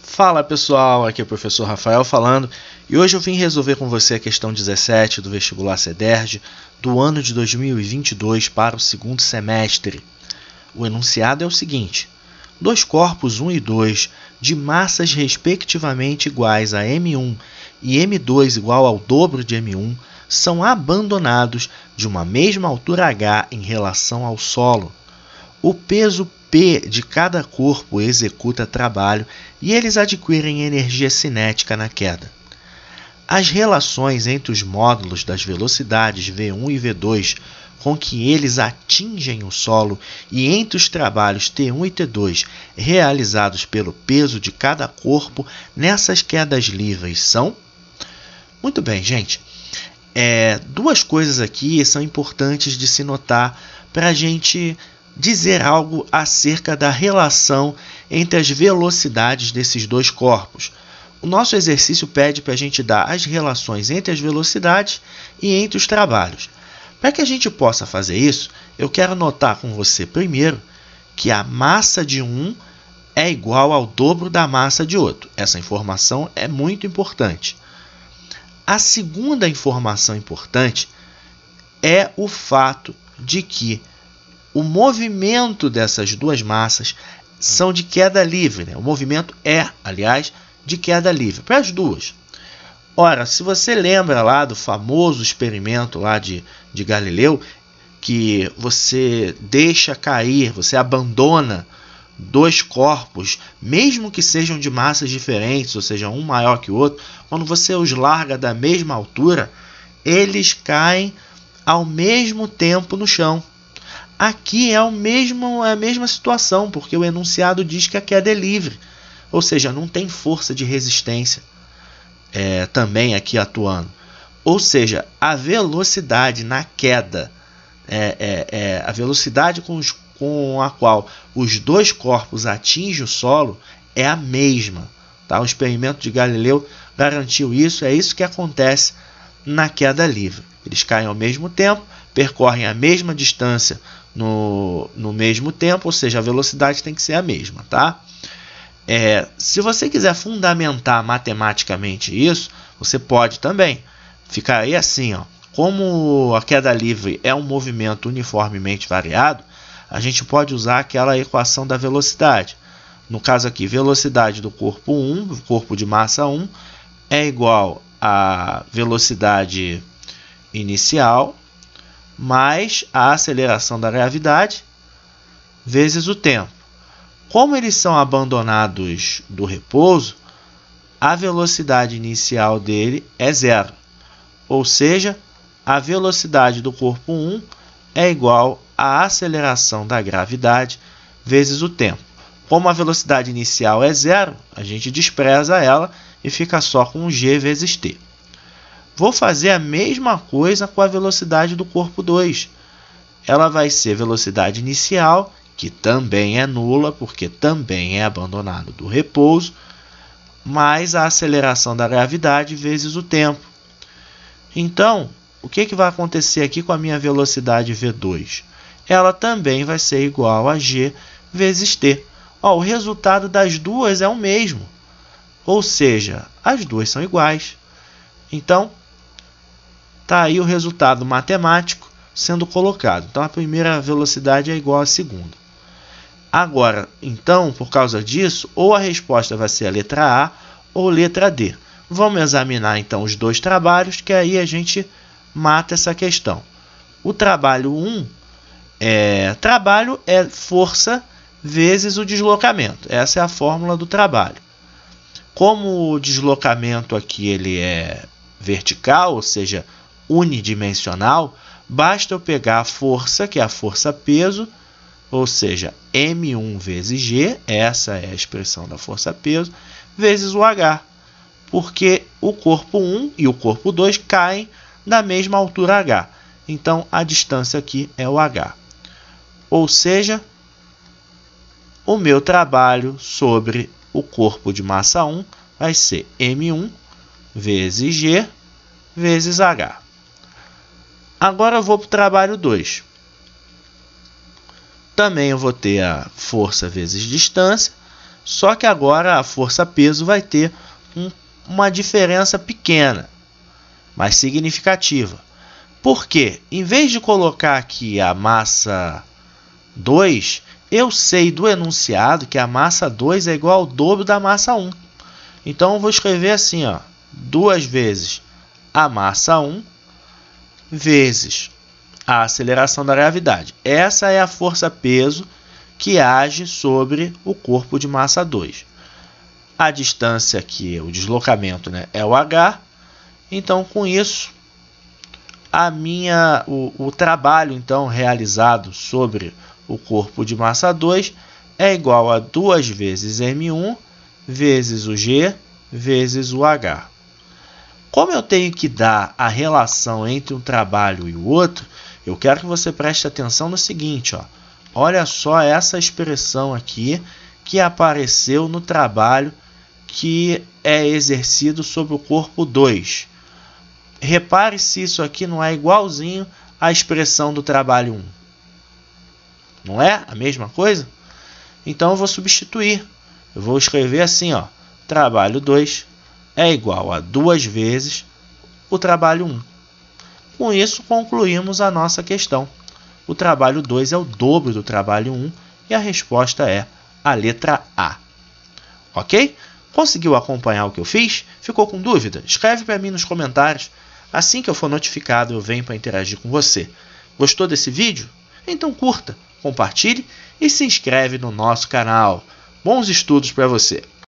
Fala pessoal, aqui é o professor Rafael falando e hoje eu vim resolver com você a questão 17 do vestibular CEDERJ do ano de 2022 para o segundo semestre. O enunciado é o seguinte: dois corpos 1 e 2 de massas respectivamente iguais a M1 e M2 igual ao dobro de M1 são abandonados de uma mesma altura H em relação ao solo. O peso P de cada corpo executa trabalho e eles adquirem energia cinética na queda. As relações entre os módulos das velocidades V1 e V2 com que eles atingem o solo e entre os trabalhos T1 e T2 realizados pelo peso de cada corpo nessas quedas livres são... Muito bem, gente. Duas coisas aqui são importantes de se notar para a gente dizer algo acerca da relação entre as velocidades desses dois corpos. O nosso exercício pede para a gente dar as relações entre as velocidades e entre os trabalhos. Para que a gente possa fazer isso, eu quero notar com você primeiro que a massa de um é igual ao dobro da massa de outro. Essa informação é muito importante. A segunda informação importante é o fato de que o movimento dessas duas massas são de queda livre, né? O movimento é, aliás, de queda livre, para as duas. Ora, se você lembra lá do famoso experimento lá de Galileu, que você deixa cair, você abandona dois corpos, mesmo que sejam de massas diferentes, ou seja, um maior que o outro, quando você os larga da mesma altura, eles caem ao mesmo tempo no chão. Aqui é a mesma situação, porque o enunciado diz que a queda é livre, ou seja, não tem força de resistência também aqui atuando. Ou seja, a velocidade na queda, a velocidade com a qual os dois corpos atingem o solo é a mesma. Tá? O experimento de Galileu garantiu isso, é isso que acontece na queda livre. Eles caem ao mesmo tempo, percorrem a mesma distância no mesmo tempo, ou seja, a velocidade tem que ser a mesma. Tá? Se você quiser fundamentar matematicamente isso, você pode também. Ficar aí assim, ó. Como a queda livre é um movimento uniformemente variado, a gente pode usar aquela equação da velocidade. No caso aqui, velocidade do corpo 1, corpo de massa 1, é igual a velocidade inicial mais a aceleração da gravidade vezes o tempo. Como eles são abandonados do repouso, a velocidade inicial dele é zero. Ou seja, a velocidade do corpo 1 é igual à aceleração da gravidade vezes o tempo. Como a velocidade inicial é zero, a gente despreza ela e fica só com g vezes t. Vou fazer a mesma coisa com a velocidade do corpo 2. Ela vai ser velocidade inicial, que também é nula, porque também é abandonado do repouso, mais a aceleração da gravidade vezes o tempo. Então, o que vai acontecer aqui com a minha velocidade V2? Ela também vai ser igual a g vezes t. O resultado das duas é o mesmo, ou seja, as duas são iguais. Então, está aí o resultado matemático sendo colocado. Então, a primeira velocidade é igual à segunda. Agora, então, por causa disso, ou a resposta vai ser a letra A ou letra D. Vamos examinar, então, os dois trabalhos, que aí a gente mata essa questão. O trabalho 1, trabalho é força vezes o deslocamento. Essa é a fórmula do trabalho. Como o deslocamento aqui ele é vertical, ou seja, unidimensional, basta eu pegar a força, que é a força-peso, ou seja, M1 vezes G, essa é a expressão da força-peso, vezes o H, porque o corpo 1 e o corpo 2 caem da mesma altura H. Então, a distância aqui é o H. Ou seja, o meu trabalho sobre o corpo de massa 1 vai ser M1 vezes G vezes H. Agora eu vou para o trabalho 2. Também eu vou ter a força vezes distância, Só que agora a força-peso vai ter uma diferença pequena, mas significativa. Por quê? Em vez de colocar aqui a massa 2, eu sei do enunciado que a massa 2 é igual ao dobro da massa 1. Então, eu vou escrever assim, 2 vezes a massa 1 vezes a aceleração da gravidade. Essa é a força-peso que age sobre o corpo de massa 2. A distância aqui, o deslocamento, né, é o h. Então, com isso, o trabalho então, realizado sobre o corpo de massa 2 é igual a 2 vezes m1 vezes o g vezes o h. Como eu tenho que dar a relação entre um trabalho e o outro, eu quero que você preste atenção no seguinte. Olha só essa expressão aqui que apareceu no trabalho que é exercido sobre o corpo 2. Repare se isso aqui não é igualzinho à expressão do trabalho 1. Não é a mesma coisa? Então, eu vou substituir. Eu vou escrever assim, trabalho 2 é igual a 2 vezes o trabalho 1. Com isso, concluímos a nossa questão. O trabalho 2 é o dobro do trabalho 1 e a resposta é a letra A. Ok? Conseguiu acompanhar o que eu fiz? Ficou com dúvida? Escreve para mim nos comentários. Assim que eu for notificado, eu venho para interagir com você. Gostou desse vídeo? Então curta, compartilhe e se inscreve no nosso canal. Bons estudos para você!